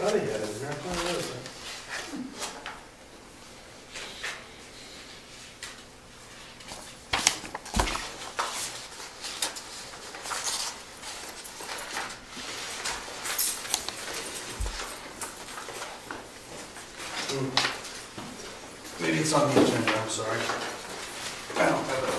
thought he had it in there. I thought it was there. Maybe it's on the agenda, I'm sorry. I don't have it.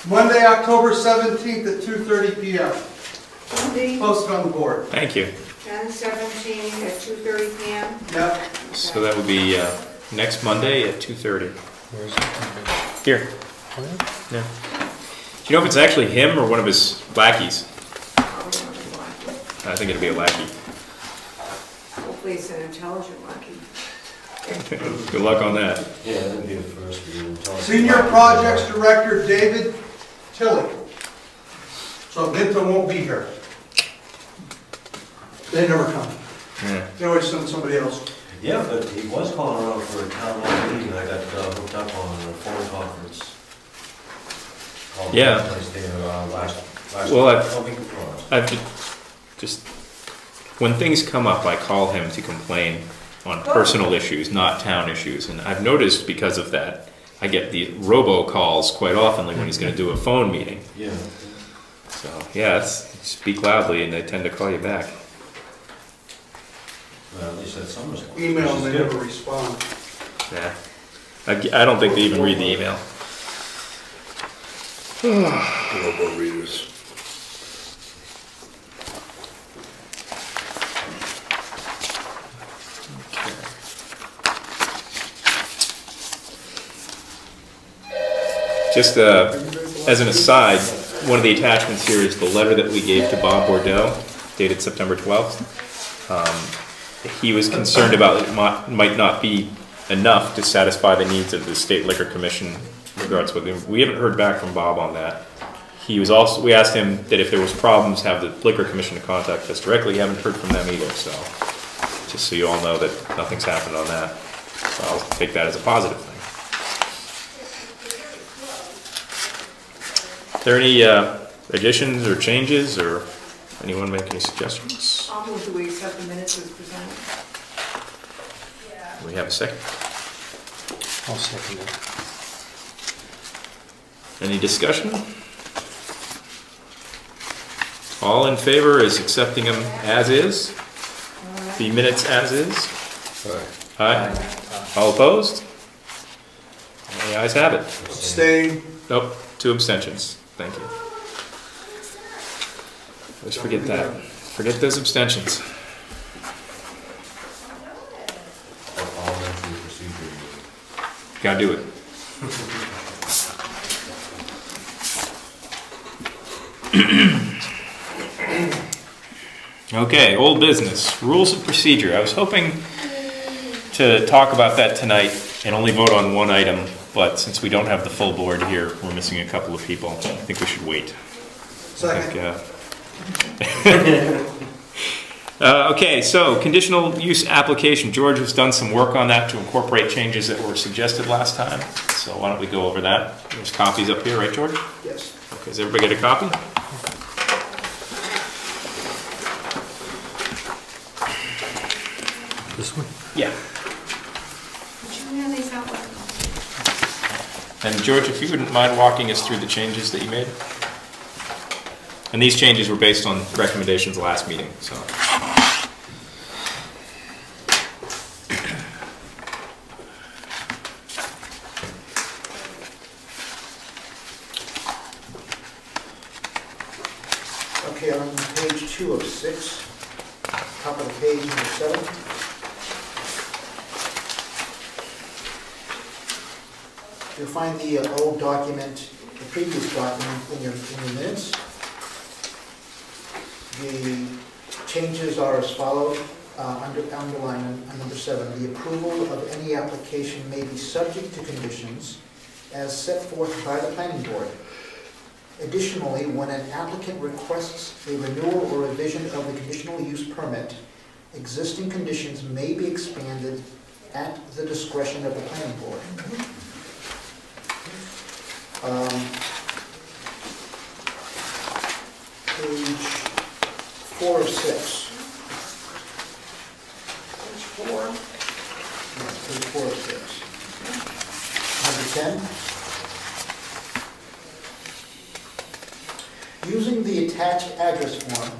Monday, October 17th at 2:30 p.m. Monday, Posted on the board. Thank you. 10/17 at 2:30 p.m. Yep. So that would be next Monday at 2:30. Where is it? Here. Oh, Yeah. Do you know if it's actually him or one of his lackeys? I think it'd be a lackey. Hopefully it's an intelligent lackey. Good luck on that. Yeah, that'd be the first meeting. Senior Projects Director David Tilley. So Vinta won't be here. They never come. Yeah. They always send somebody else. Yeah, but he was calling around for a town hall meeting, and I got hooked up on a phone conference. Called Yeah. last Well, week before. I've just, when things come up, I call him to complain on personal issues, not town issues. And I've noticed because of that, I get the robocalls quite often when he's going to do a phone meeting. Yeah. So, yeah, speak loudly and they tend to call you back. Well, at least that's some response. Email and they never respond. Yeah. I don't think they even read the email. Robo readers. Just as an aside, one of the attachments here is the letter that we gave to Bob Bordeaux, dated September 12th. He was concerned about it might not be enough to satisfy the needs of the State Liquor Commission in regards with him. We haven't heard back from Bob on that. He was also, we asked him that if there was problems, have the Liquor Commission to contact us directly. We haven't heard from them either, so just so you all know that nothing's happened on that. So I'll take that as a positive thing. Are there any additions or changes, or anyone make any suggestions? I'll move that we accept the minutes as presented. We have a second. I'll second it. Any discussion? All in favor is accepting them as is? The minutes as is? Aye. All opposed? The ayes have it. Abstain. Nope, 2 abstentions. Thank you. Let's forget that. Forget those abstentions. Parliamentary procedure. Gotta do it. Okay, old business, rules of procedure. I was hoping to talk about that tonight and only vote on one item, but since we don't have the full board here, we're missing a couple of people. I think we should wait. Second. Okay, so conditional use application. George has done some work on that to incorporate changes that were suggested last time. So why don't we go over that? There's copies up here, right, George? Yes. Okay, does everybody get a copy? This one? Yeah. Would you hand these out? And George, if you wouldn't mind walking us through the changes that you made. And these changes were based on recommendations last meeting, so. Okay, on page 2 of 6, top of the page, number 7. You'll find the old document, the previous document in your minutes. The changes are as follows, underline on number 7. The approval of any application may be subject to conditions as set forth by the planning board. Additionally, when an applicant requests a renewal or revision of the conditional use permit, existing conditions may be expanded at the discretion of the planning board. Page 4 of 6. Page 4. Yes, page 4 of 6. Number 10. Using the attached address form,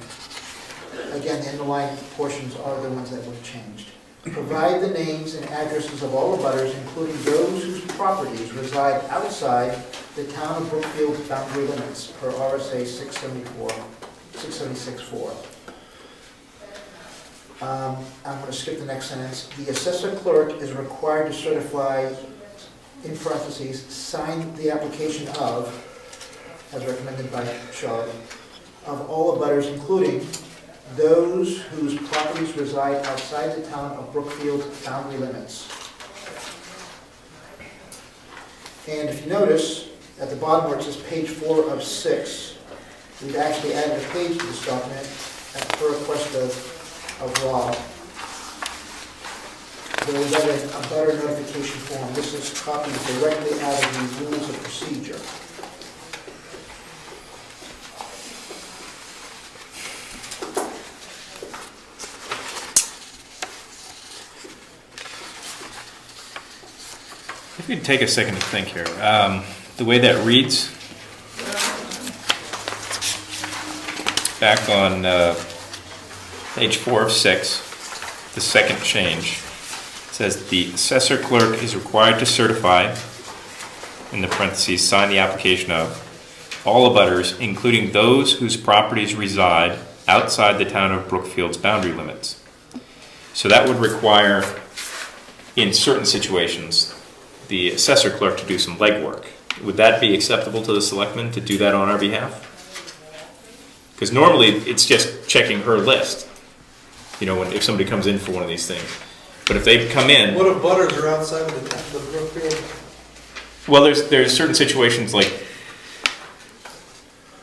again, the underlying portions are the ones that were changed. Provide the names and addresses of all abutters, including those whose properties reside outside the town of Brookfield's boundary limits, per RSA 676-4. I'm going to skip the next sentence. The assessor clerk is required to certify, in parentheses, sign the application of, as recommended by Charlotte, of all abutters, including those whose properties reside outside the town of Brookfield's boundary limits. And if you notice, at the bottom where it says page 4 of 6, we've actually added a page to this document at the request of Rob. So we've added a butter notification form. This is copied directly out of the rules of procedure. If you'd take a second to think here, the way that reads, back on page 4 of 6, the second change, says the assessor clerk is required to certify, in the parentheses, sign the application of, all abutters, including those whose properties reside outside the town of Brookfield's boundary limits. So that would require, in certain situations, the assessor clerk to do some legwork. Would that be acceptable to the selectmen to do that on our behalf? Because normally it's just checking her list, you know, if somebody comes in for one of these things. But if they come in... What if butters are outside of the Brookfield? Well, there's certain situations like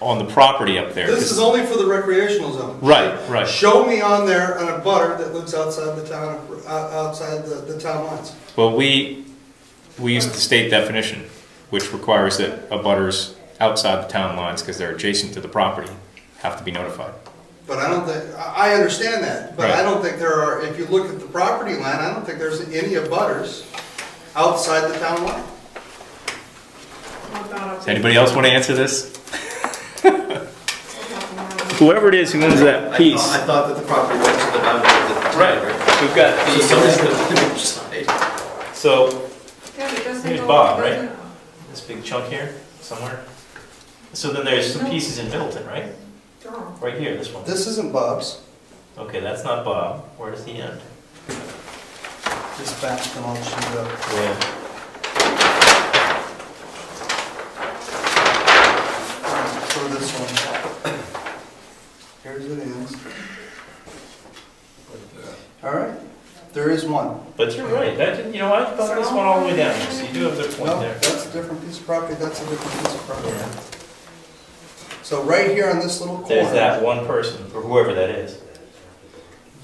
on the property up there. This is only for the recreational zone. Right, right. Show me on there a butter that lives outside the town, outside the town lines. Well, we use the state definition, which requires that abutters outside the town lines, because they're adjacent to the property, have to be notified. But I don't think, I understand that, but Right. I don't think there are, if you look at the property line, I don't think there's any abutters outside the town line. Does anybody else want to answer this? Whoever it is who owns that piece. I thought that the property went to the boundary of the town. Right. We've got So the... somebody's going to the side. So, Yeah, but doesn't here's go- Bob, right? doesn't- This big chunk here, somewhere. So then there's some pieces in Middleton, right? Oh. Right here, this one. This isn't Bob's. Okay, that's not Bob. Where does he end? Just back them all chewed up. Yeah. For this one. Here's it ends. All right, there is one. But you're right. That, you know, I thought this one all the way down. So you do have the point No, there. that's a different piece of property, that's a different piece of property. So right here on this little corner. There's that one person, or whoever that is.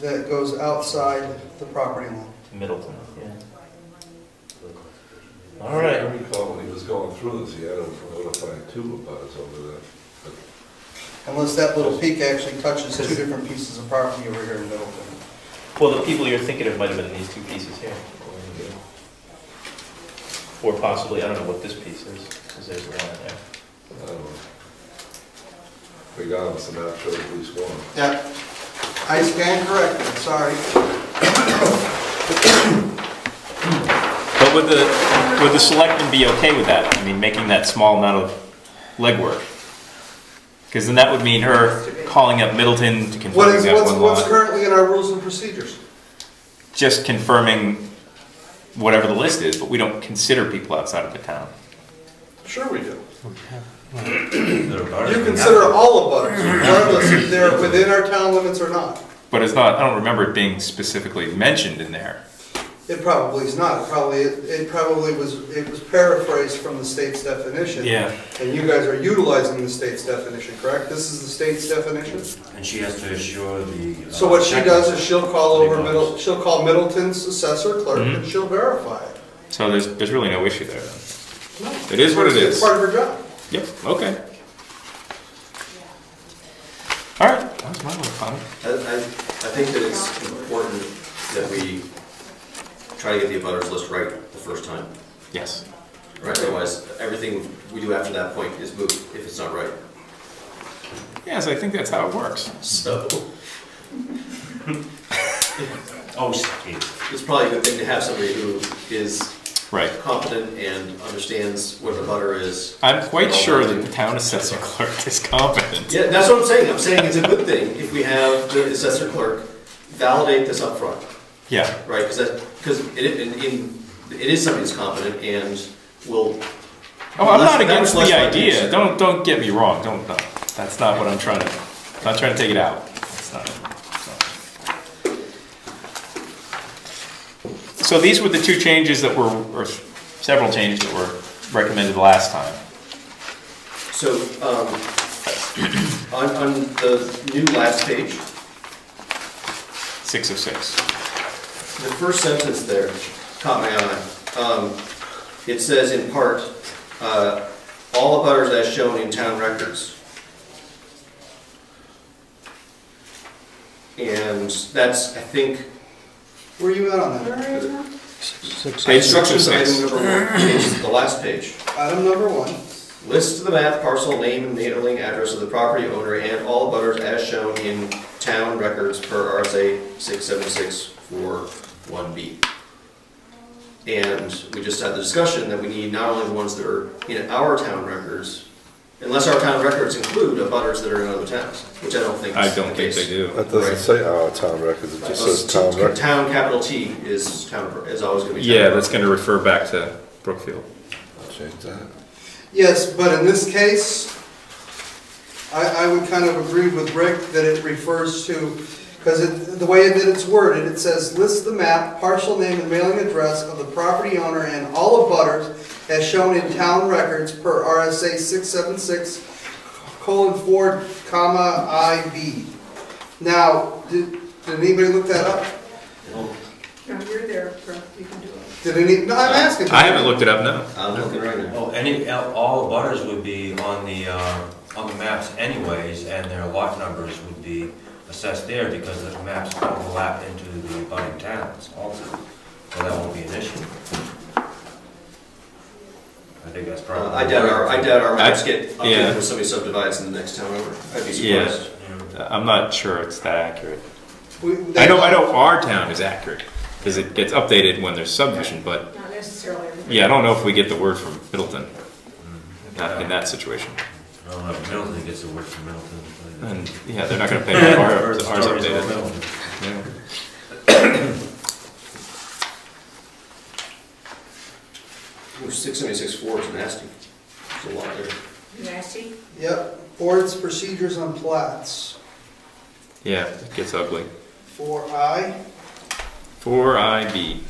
That goes outside the property line. Middleton, yeah. All right. I recall when he was going through this, he had to notify 2 abutters over there. Unless that little peak actually touches 2 different pieces of property over here in Middleton. Well, the people you're thinking of might have been these 2 pieces here. Or possibly, I don't know what this piece is, because there's one in there. I don't know. Regardless, the map shows at least one. Yeah, I stand corrected, sorry. But would the selectmen be okay with that? I mean, making that small amount of legwork? Because then that would mean her calling up Middleton to confirm that one What's lot. currently in our rules and procedures? Just confirming whatever the list is, but we don't consider people outside of the town. Sure we do. You You consider all of us, regardless if they're within our town limits or not. But it's not, I don't remember it being specifically mentioned in there. It probably is not. It probably was paraphrased from the state's definition. Yeah. And you guys are utilizing the state's definition, correct? This is the state's definition? And she has to assure the. So what she does is she'll call $20. she'll call Middleton's assessor clerk Mhm. and she'll verify it. So there's really no issue there. No, It is what it It's is. part of her job. Yep. Okay. All right. That was my little comment. I think that it's important that we try to get the abutters list right the first time, Yes. right? Otherwise, everything we do after that point is moot if it's not right. Yes, I think that's how it works. So, Oh, Steve. it's probably a good thing to have somebody who is Right. competent and understands what a butter is. I'm quite sure that the town assessor clerk is competent. Yeah, that's what I'm saying. I'm saying it's a good thing if we have the assessor clerk validate this up front, Yeah. right? Because it is somebody who's competent and will. Oh, I'm not That against was the less idea. likely. Don't get me wrong. Don't. No. That's not what I'm trying to. I'm not trying to take it out. That's not it. So these were the two changes that were, or several changes that were recommended last time. So, on the new last page, 6 of 6. the first sentence there caught my eye. It says in part, all abutters as shown in town records. And that's, I think, Where are you at on that? Where is that? Page 6 of instructions 6. item number 1, page, the last page. Item number 1. List the map, parcel, name, and mailing address of the property owner and all abutters as shown in town records per RSA 67641B. And we just had the discussion that we need not only the ones that are in our town records, unless our town records include abutters that are in other towns, which I don't think I is don't the think case. they do. That doesn't Right. say our town records, it just says town records. Town capital T is always going to be town. Yeah, that's going to refer back to Brookfield. Change that. Yes, but in this case, I would kind of agree with Rick that it refers to, because the way that it's worded, it says, list the map, parcel name and mailing address of the property owner and all abutters as shown in town records per RSA 676:4, IB. Now, did anybody look that up? No, you're there, Brooke, you can do it. Did any, no, I'm asking. I haven't looked it up, no. I'm looking right now. Oh, all butters would be on the maps anyways, and their lot numbers would be assessed there because the maps overlap into the abutting towns also. So that won't be an issue. I think that's probably. I doubt our maps get updated yeah. when somebody subdivides in the next town over. I'd be Yeah. surprised. I'm not sure it's that accurate. They I know our town is accurate because it gets updated when there's subdivision, but Not necessarily. yeah, I don't know if we get the word from Middleton not in that situation. I don't know if Middleton gets the word from Middleton. And yeah, they're not going to pay for ours updated. Yeah. Ooh, 676.4 is nasty. There's a lot there. Nasty? Yep, board's procedures on plats. Yeah, it gets ugly. 4I, 4IB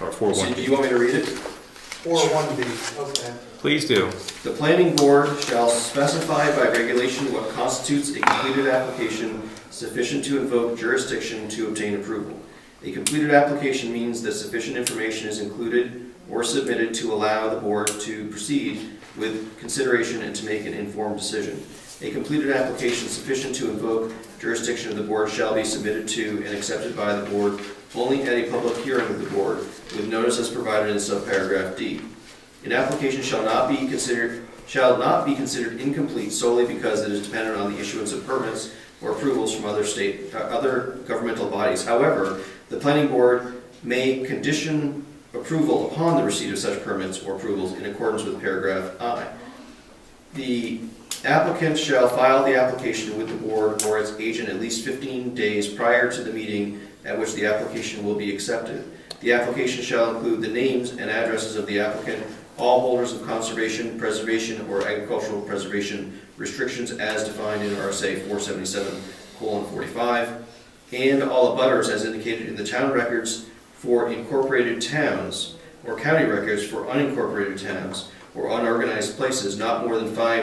or So do 41B. you want me to read it? 4-1B, okay. Please do. The planning board shall specify by regulation what constitutes a completed application sufficient to invoke jurisdiction to obtain approval. A completed application means that sufficient information is included or submitted to allow the board to proceed with consideration and to make an informed decision. A completed application sufficient to invoke jurisdiction of the board shall be submitted to and accepted by the board only at a public hearing of the board, with notice as provided in subparagraph D. An application shall not be considered incomplete solely because it is dependent on the issuance of permits or approvals from other governmental bodies. However, the planning board may condition approval upon the receipt of such permits or approvals in accordance with paragraph I. The applicant shall file the application with the board or its agent at least 15 days prior to the meeting at which the application will be accepted. The application shall include the names and addresses of the applicant, all holders of conservation, preservation, or agricultural preservation restrictions as defined in RSA 477:45, and all abutters as indicated in the town records for incorporated towns or county records for unincorporated towns or unorganized places not more than 5